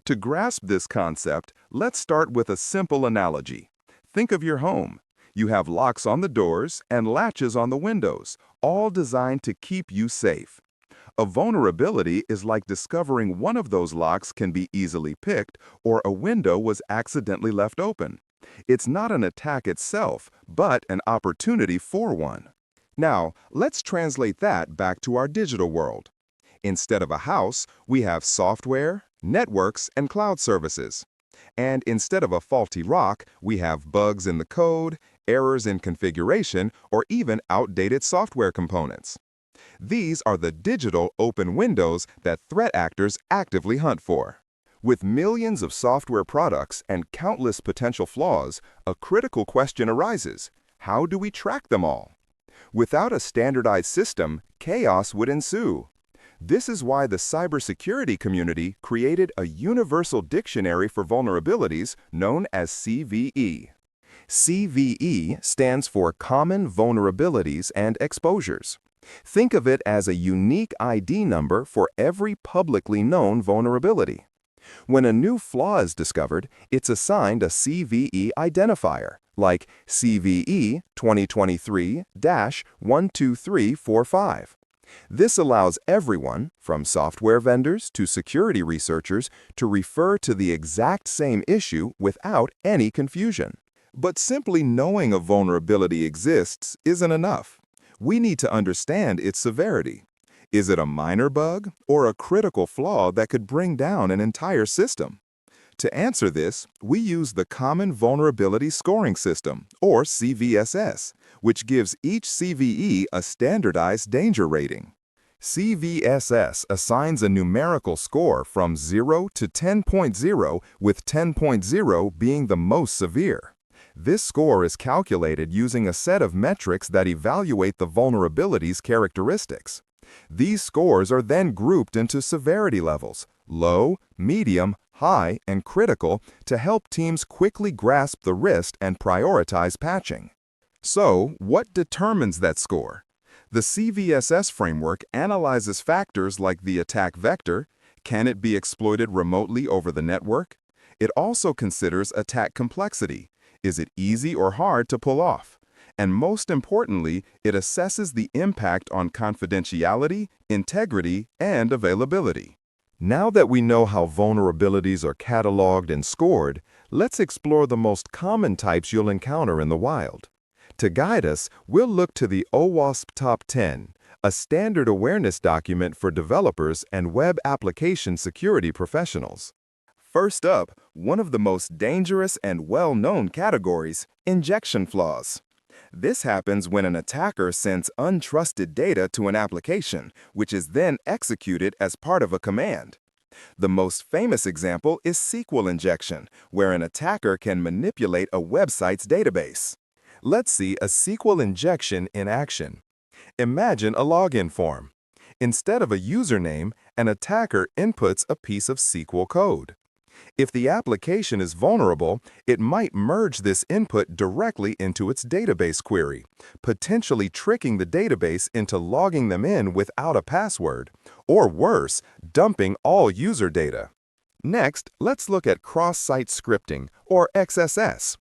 To grasp this concept, let's start with a simple analogy. Think of your home. You have locks on the doors and latches on the windows, all designed to keep you safe. A vulnerability is like discovering one of those locks can be easily picked or a window was accidentally left open. It's not an attack itself, but an opportunity for one. Now, let's translate that back to our digital world. Instead of a house, we have software, networks, and cloud services. And instead of a faulty rock, we have bugs in the code, errors in configuration, or even outdated software components. These are the digital open windows that threat actors actively hunt for. With millions of software products and countless potential flaws, a critical question arises: how do we track them all? Without a standardized system, chaos would ensue. This is why the cybersecurity community created a universal dictionary for vulnerabilities known as CVE. CVE stands for Common Vulnerabilities and Exposures. Think of it as a unique ID number for every publicly known vulnerability. When a new flaw is discovered, it's assigned a CVE identifier, like CVE 2023-12345. This allows everyone, from software vendors to security researchers, to refer to the exact same issue without any confusion. But simply knowing a vulnerability exists isn't enough. We need to understand its severity. Is it a minor bug or a critical flaw that could bring down an entire system? To answer this, we use the Common Vulnerability Scoring System, or CVSS, which gives each CVE a standardized danger rating. CVSS assigns a numerical score from 0 to 10.0, with 10.0 being the most severe. This score is calculated using a set of metrics that evaluate the vulnerability's characteristics. These scores are then grouped into severity levels: low, medium, high, and critical, to help teams quickly grasp the risk and prioritize patching. So, what determines that score? The CVSS framework analyzes factors like the attack vector. Can it be exploited remotely over the network? It also considers attack complexity. Is it easy or hard to pull off? And most importantly, it assesses the impact on confidentiality, integrity, and availability. Now that we know how vulnerabilities are cataloged and scored, let's explore the most common types you'll encounter in the wild. To guide us, we'll look to the OWASP Top 10, a standard awareness document for developers and web application security professionals. First up, one of the most dangerous and well-known categories: injection flaws. This happens when an attacker sends untrusted data to an application, which is then executed as part of a command. The most famous example is SQL Injection, where an attacker can manipulate a website's database. Let's see a SQL injection in action. Imagine a login form. Instead of a username, an attacker inputs a piece of SQL code. If the application is vulnerable, it might merge this input directly into its database query, potentially tricking the database into logging them in without a password, or worse, dumping all user data. Next, let's look at cross-site scripting, or XSS.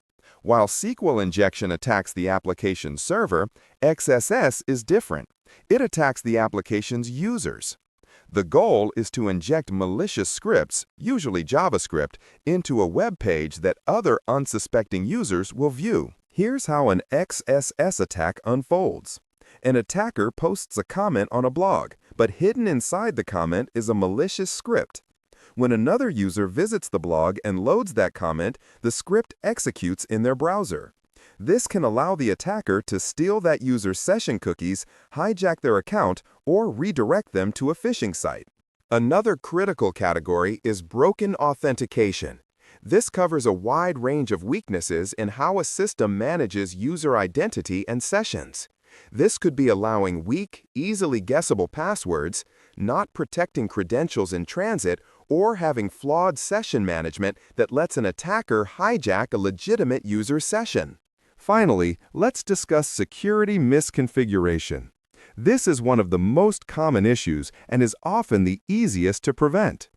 While SQL Injection attacks the application server, XSS is different. It attacks the application's users. The goal is to inject malicious scripts, usually JavaScript, into a web page that other unsuspecting users will view. Here's how an XSS attack unfolds. An attacker posts a comment on a blog, but hidden inside the comment is a malicious script. When another user visits the blog and loads that comment, the script executes in their browser. This can allow the attacker to steal that user's session cookies, hijack their account, or redirect them to a phishing site. Another critical category is broken authentication. This covers a wide range of weaknesses in how a system manages user identity and sessions. This could be allowing weak, easily guessable passwords, not protecting credentials in transit, or having flawed session management that lets an attacker hijack a legitimate user session. Finally, let's discuss security misconfiguration. This is one of the most common issues and is often the easiest to prevent.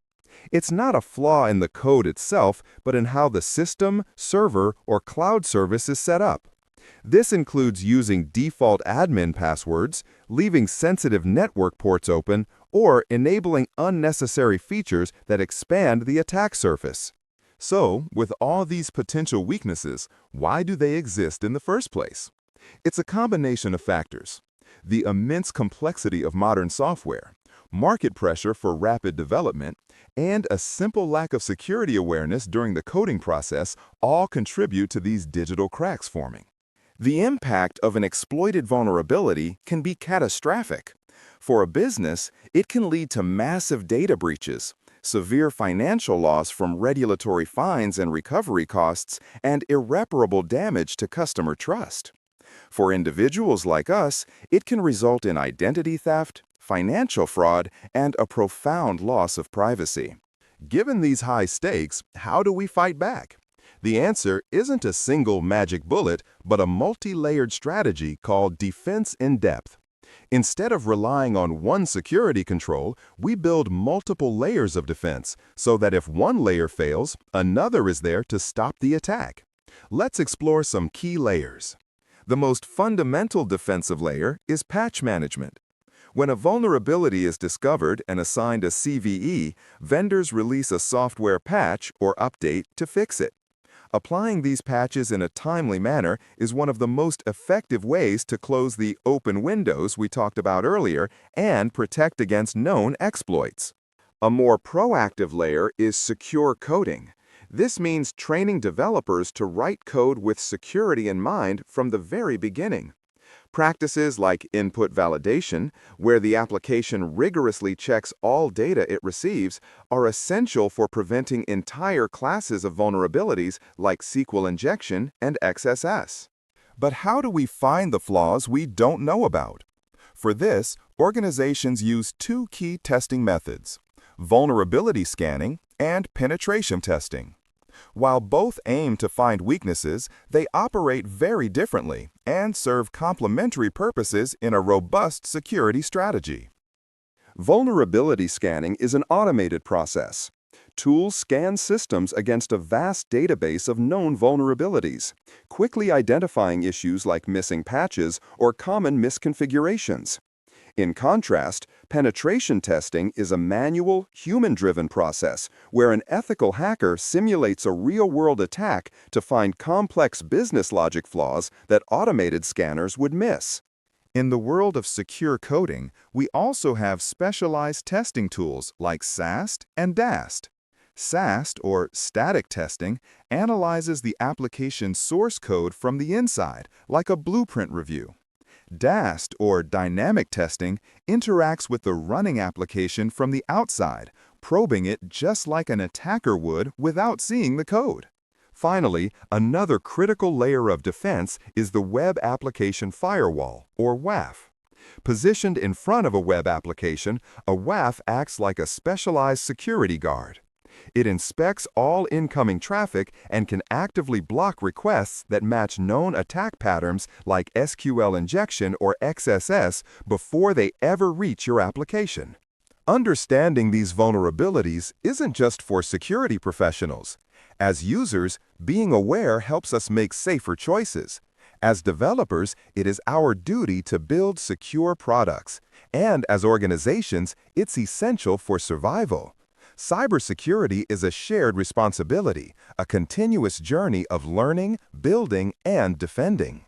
It's not a flaw in the code itself, but in how the system, server, or cloud service is set up. This includes using default admin passwords, leaving sensitive network ports open, or enabling unnecessary features that expand the attack surface. So, with all these potential weaknesses, why do they exist in the first place? It's a combination of factors. The immense complexity of modern software, market pressure for rapid development, and a simple lack of security awareness during the coding process all contribute to these digital cracks forming. The impact of an exploited vulnerability can be catastrophic. For a business, it can lead to massive data breaches, severe financial loss from regulatory fines and recovery costs, and irreparable damage to customer trust. For individuals like us, it can result in identity theft, financial fraud, and a profound loss of privacy. Given these high stakes, how do we fight back? The answer isn't a single magic bullet, but a multi-layered strategy called defense in depth. Instead of relying on one security control, we build multiple layers of defense so that if one layer fails, another is there to stop the attack. Let's explore some key layers. The most fundamental defensive layer is patch management. When a vulnerability is discovered and assigned a CVE, vendors release a software patch or update to fix it. Applying these patches in a timely manner is one of the most effective ways to close the open windows we talked about earlier and protect against known exploits. A more proactive layer is secure coding. This means training developers to write code with security in mind from the very beginning. Practices like input validation, where the application rigorously checks all data it receives, are essential for preventing entire classes of vulnerabilities like SQL Injection and XSS. But how do we find the flaws we don't know about? For this, organizations use two key testing methods: vulnerability scanning and penetration testing. While both aim to find weaknesses, they operate very differently and serve complementary purposes in a robust security strategy. Vulnerability scanning is an automated process. Tools scan systems against a vast database of known vulnerabilities, quickly identifying issues like missing patches or common misconfigurations. In contrast, penetration testing is a manual, human-driven process where an ethical hacker simulates a real-world attack to find complex business logic flaws that automated scanners would miss. In the world of secure coding, we also have specialized testing tools like SAST and DAST. SAST, or static testing, analyzes the application's source code from the inside, like a blueprint review. DAST, or dynamic testing, interacts with the running application from the outside, probing it just like an attacker would without seeing the code. Finally, another critical layer of defense is the Web Application Firewall, or WAF. Positioned in front of a web application, a WAF acts like a specialized security guard. It inspects all incoming traffic and can actively block requests that match known attack patterns like SQL Injection or XSS before they ever reach your application. Understanding these vulnerabilities isn't just for security professionals. As users, being aware helps us make safer choices. As developers, it is our duty to build secure products. And as organizations, it's essential for survival. Cybersecurity is a shared responsibility, a continuous journey of learning, building, and defending.